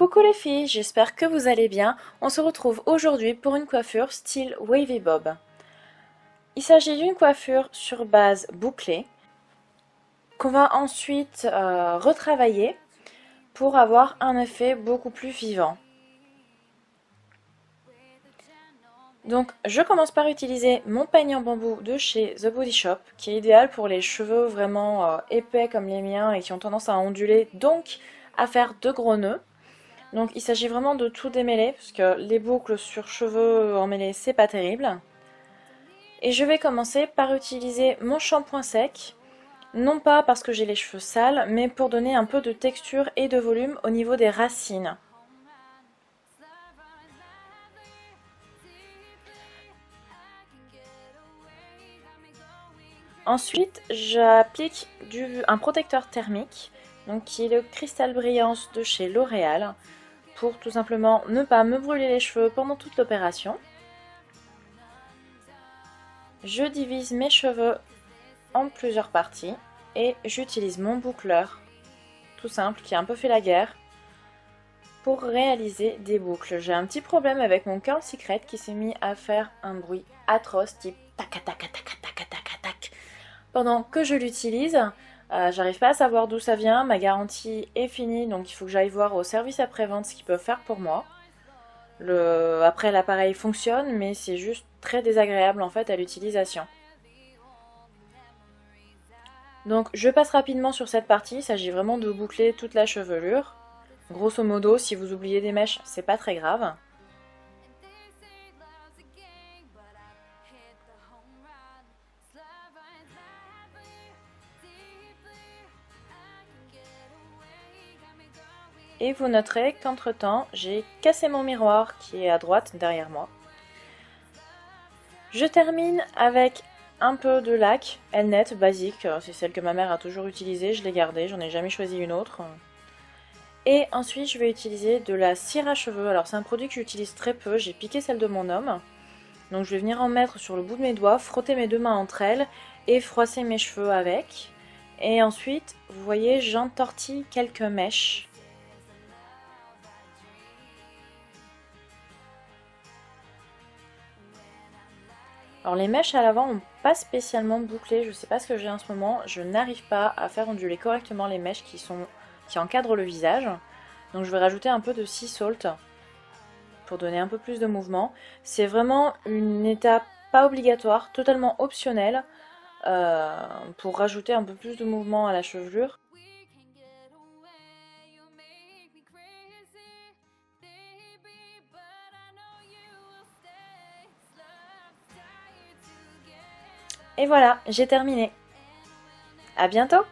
Coucou les filles, j'espère que vous allez bien. On se retrouve aujourd'hui pour une coiffure style wavy bob. Il s'agit d'une coiffure sur base bouclée qu'on va ensuite retravailler pour avoir un effet beaucoup plus vivant. Donc je commence par utiliser mon peigne en bambou de chez The Body Shop qui est idéal pour les cheveux vraiment épais comme les miens et qui ont tendance à onduler, donc à faire de gros nœuds. Donc il s'agit vraiment de tout démêler parce que les boucles sur cheveux emmêlés c'est pas terrible. Et je vais commencer par utiliser mon shampoing sec, non pas parce que j'ai les cheveux sales, mais pour donner un peu de texture et de volume au niveau des racines. Ensuite, j'applique un protecteur thermique, donc qui est le Cristal Brillance de chez L'Oréal, pour tout simplement ne pas me brûler les cheveux pendant toute l'opération. Je divise mes cheveux en plusieurs parties et j'utilise mon boucleur, tout simple, qui a un peu fait la guerre, pour réaliser des boucles. J'ai un petit problème avec mon Curl Secret qui s'est mis à faire un bruit atroce, type tac tac tac tac tac tac tac. Pendant que je l'utilise, j'arrive pas à savoir d'où ça vient, ma garantie est finie, donc il faut que j'aille voir au service après-vente ce qu'ils peuvent faire pour moi. Après l'appareil fonctionne, mais c'est juste très désagréable en fait à l'utilisation. Donc je passe rapidement sur cette partie, il s'agit vraiment de boucler toute la chevelure. Grosso modo, si vous oubliez des mèches, c'est pas très grave. Et vous noterez qu'entre temps, j'ai cassé mon miroir qui est à droite derrière moi. Je termine avec un peu de lac Elnet basique, c'est celle que ma mère a toujours utilisée, je l'ai gardée, j'en ai jamais choisi une autre. Et ensuite je vais utiliser de la cire à cheveux, alors c'est un produit que j'utilise très peu, j'ai piqué celle de mon homme. Donc je vais venir en mettre sur le bout de mes doigts, frotter mes deux mains entre elles et froisser mes cheveux avec. Et ensuite, vous voyez, j'entortille quelques mèches. Alors les mèches à l'avant n'ont pas spécialement bouclé, je sais pas ce que j'ai en ce moment, je n'arrive pas à faire onduler correctement les mèches qui encadrent le visage. Donc je vais rajouter un peu de sea salt pour donner un peu plus de mouvement. C'est vraiment une étape pas obligatoire, totalement optionnelle pour rajouter un peu plus de mouvement à la chevelure. Et voilà, j'ai terminé. À bientôt!